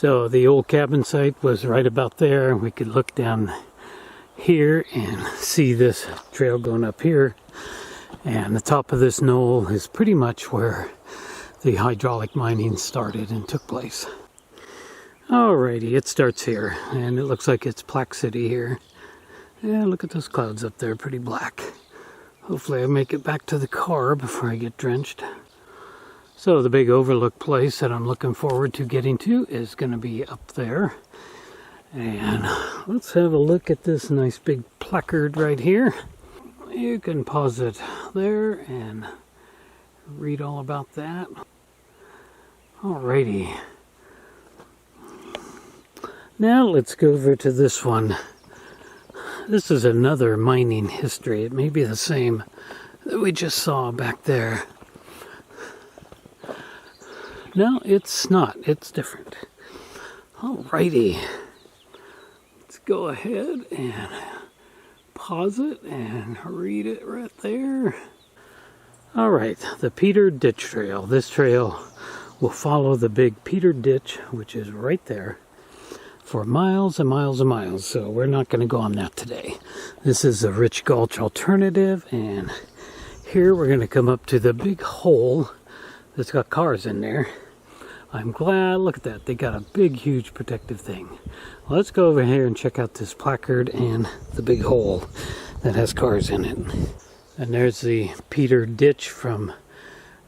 So the old cabin site was right about there. We could look down here and see this trail going up here. And the top of this knoll is pretty much where the hydraulic mining started and took place. Alrighty, it starts here, and it looks like it's Plaque City here. Yeah, look at those clouds up there, pretty black. Hopefully I make it back to the car before I get drenched. So the big overlook place that I'm looking forward to getting to is going to be up there. And let's have a look at this nice big placard right here. You can pause it there and read all about that. Alrighty. Now let's go over to this one. This is another mining history. It may be the same that we just saw back there. No, it's not. It's different. Alrighty. Let's go ahead and pause it and read it right there. Alright, the Peter Ditch Trail. This trail will follow the big Peter Ditch, which is right there, for miles and miles and miles. So we're not going to go on that today. This is the Rich Gulch alternative, and here we're going to come up to the big hole that's got cars in there. I'm glad, look at that, they got a big huge protective thing. Well, let's go over here and check out this placard and the big hole that has cars in it. And there's the Peter Ditch from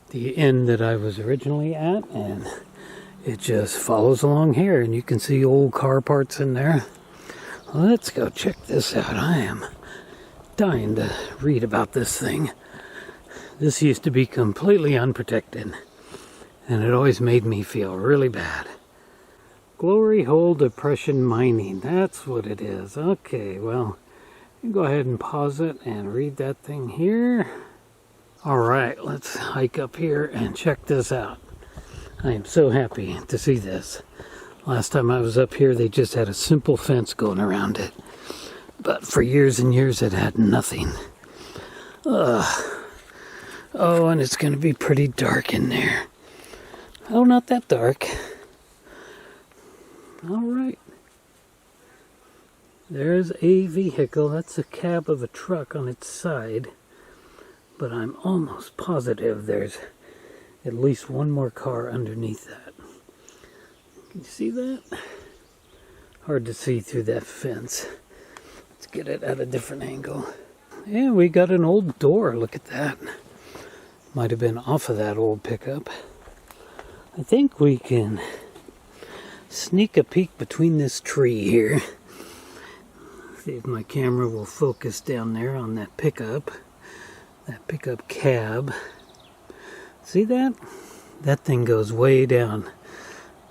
the inn that I was originally at, and it just follows along here, and you can see old car parts in there. Let's go check this out. I am dying to read about this thing. This used to be completely unprotected, and it always made me feel really bad. Glory Hole Depression Mining, that's what it is. Okay, well, you can go ahead and pause it and read that thing here. Alright, let's hike up here and check this out. I am so happy to see this. Last time I was up here, they just had a simple fence going around it. But for years and years, it had nothing. Oh, and it's going to be pretty dark in there. Oh, not that dark. Alright. There's a vehicle. That's a cab of a truck on its side. But I'm almost positive there's at least one more car underneath that. Can you see that? Hard to see through that fence. Let's get it at a different angle. Yeah, we got an old door. Look at that. Might have been off of that old pickup. I think we can sneak a peek between this tree here. See if my camera will focus down there on that pickup cab. See that? That thing goes way down,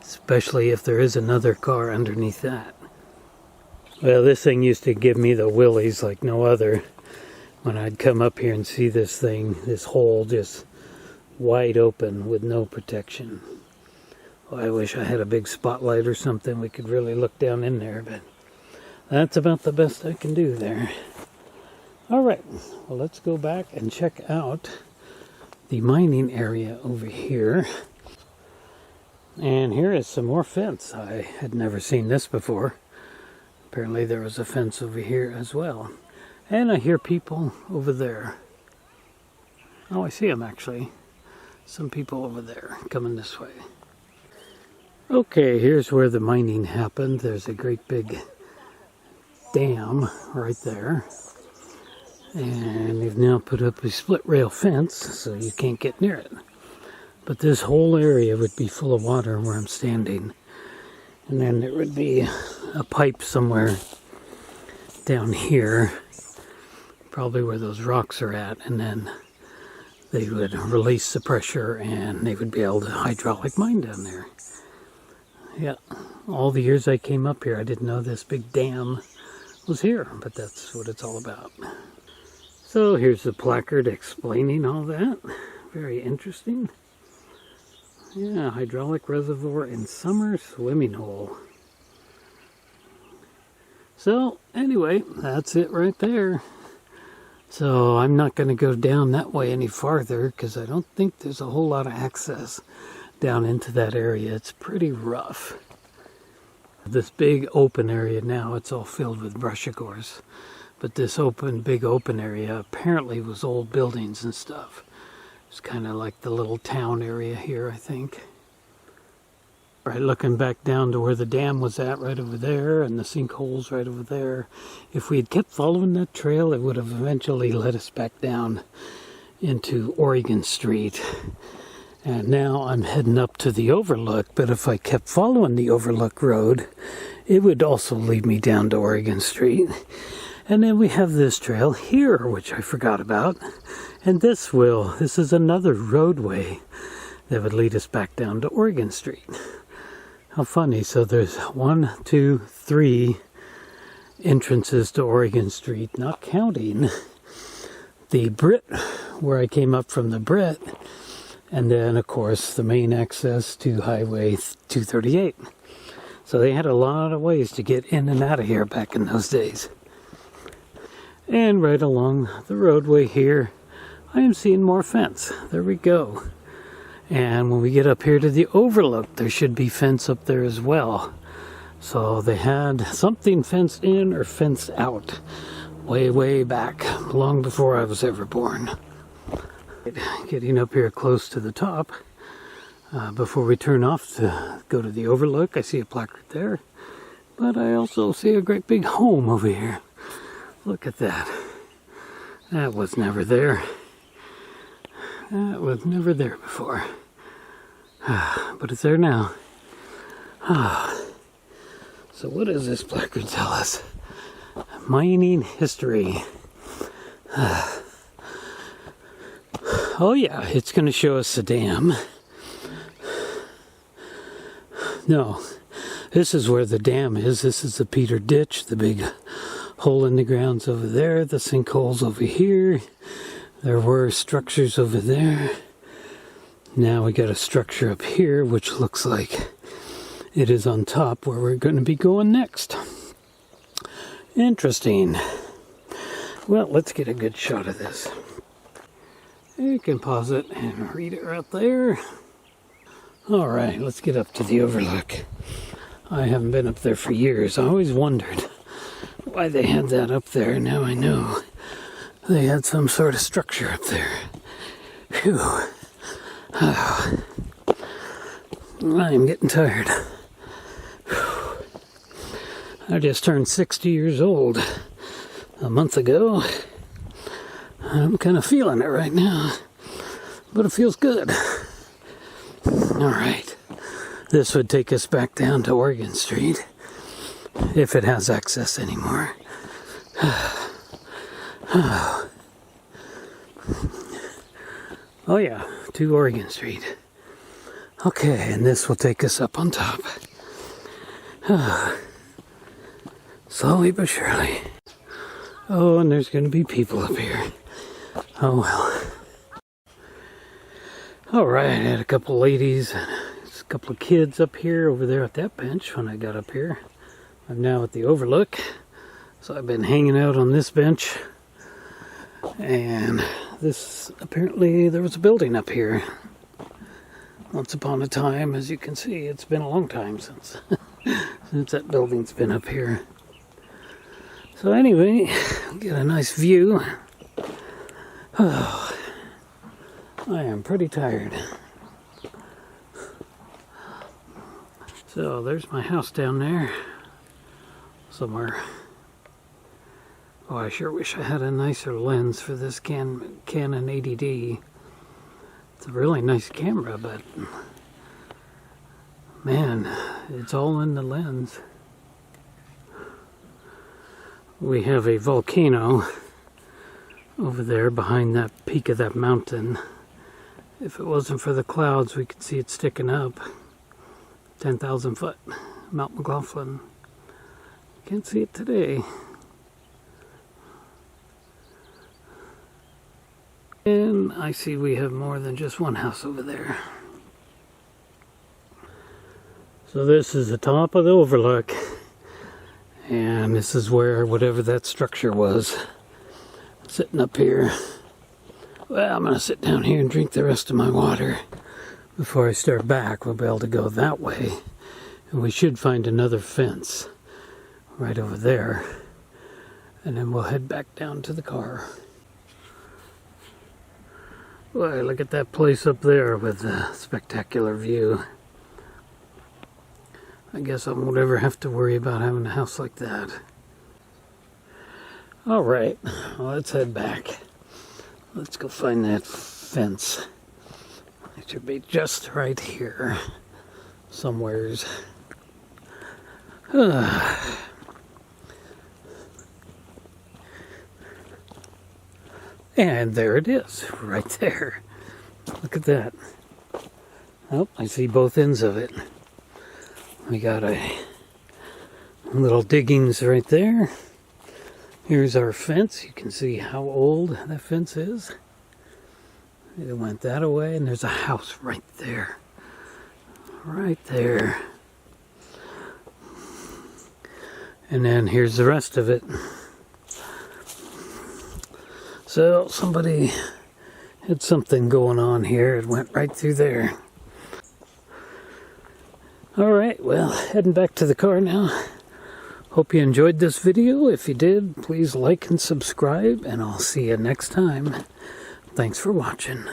especially if there is another car underneath that. Well, this thing used to give me the willies like no other when I'd come up here and see this thing, this hole just wide open with no protection. Well, I wish I had a big spotlight or something we could really look down in there, but that's about the best I can do there. Alright, well, let's go back and check out the mining area over here. And here is some more fence. I had never seen this before. Apparently there was a fence over here as well. And I hear people over there. Oh, I see them actually. Some people over there coming this way. Okay, here's where the mining happened. There's a great big dam right there. And they've now put up a split rail fence so you can't get near it. But this whole area would be full of water where I'm standing. And then there would be a pipe somewhere down here, probably where those rocks are at, and then they would release the pressure and they would be able to hydraulic mine down there. Yeah, all the years I came up here, I didn't know this big dam was here, but that's what it's all about. So here's the placard explaining all that. Very interesting. Yeah, hydraulic reservoir and summer swimming hole. So anyway, that's it right there. So I'm not going to go down that way any farther because I don't think there's a whole lot of access down into that area. It's pretty rough. This big open area now, it's all filled with brush, of course. But this big open area apparently was old buildings and stuff. It's kind of like the little town area here, I think. Right, looking back down to where the dam was at, right over there, and the sinkholes right over there. If we had kept following that trail, it would have eventually led us back down into Oregon Street. And now I'm heading up to the overlook, but if I kept following the overlook road, it would also lead me down to Oregon Street. And then we have this trail here, which I forgot about. And this is another roadway that would lead us back down to Oregon Street. How funny. So there's 1, 2, 3 entrances to Oregon Street, not counting the Britt, where I came up from the Britt, and then of course the main access to Highway 238. So they had a lot of ways to get in and out of here back in those days. And right along the roadway here, I am seeing more fence. There we go. And when we get up here to the overlook, there should be fence up there as well. So they had something fenced in or fenced out way, way back, long before I was ever born. Getting up here close to the top, before we turn off to go to the overlook, I see a placard there. But I also see a great big home over here. Look at that. That was never there. That was never there before. But it's there now. So what does this placard tell us? Mining history. Oh yeah, it's going to show us the dam. No, this is where the dam is. This is the Peter Ditch, the big hole in the ground's over there. The sinkhole's over here. There were structures over there. Now we got a structure up here, which looks like it is on top where we're going to be going next. Interesting. Well, let's get a good shot of this. You can pause it and read it right there. All right, let's get up to the overlook. I haven't been up there for years. I always wondered why they had that up there. Now I know. They had some sort of structure up there. Phew. Oh. I'm getting tired. Whew. I just turned 60 years old a month ago. I'm kind of feeling it right now, but it feels good. All right. This would take us back down to Oregon Street, if it has access anymore. Oh yeah, to Oregon Street. Okay, and this will take us up on top. Slowly but surely. Oh, and there's going to be people up here. Oh well. Alright, I had a couple ladies and a couple of kids up here over there at that bench when I got up here. I'm now at the overlook. So I've been hanging out on this bench. And this, apparently there was a building up here. Once upon a time, as you can see, it's been a long time since that building's been up here. So anyway, get a nice view. Oh, I am pretty tired. So there's my house down there somewhere. Oh, I sure wish I had a nicer lens for this Canon 80D. It's a really nice camera, but man, it's all in the lens. We have a volcano over there behind that peak of that mountain. If it wasn't for the clouds, we could see it sticking up. 10,000 foot, Mount McLaughlin. Can't see it today. And I see we have more than just one house over there. So this is the top of the overlook. And this is where whatever that structure was. Sitting up here. Well, I'm going to sit down here and drink the rest of my water before I start back. We'll be able to go that way. And we should find another fence right over there. And then we'll head back down to the car. Boy, look at that place up there with a spectacular view. I guess I won't ever have to worry about having a house like that. Alright, well, let's head back. Let's go find that fence. It should be just right here. Somewheres. And there it is, right there. Look at that. Oh, I see both ends of it. We got a little diggings right there. Here's our fence. You can see how old that fence is. It went that away, and there's a house right there. Right there. And then here's the rest of it. So somebody had something going on here. It went right through there. Alright, well, heading back to the car now. Hope you enjoyed this video. If you did, please like and subscribe, and I'll see you next time. Thanks for watching.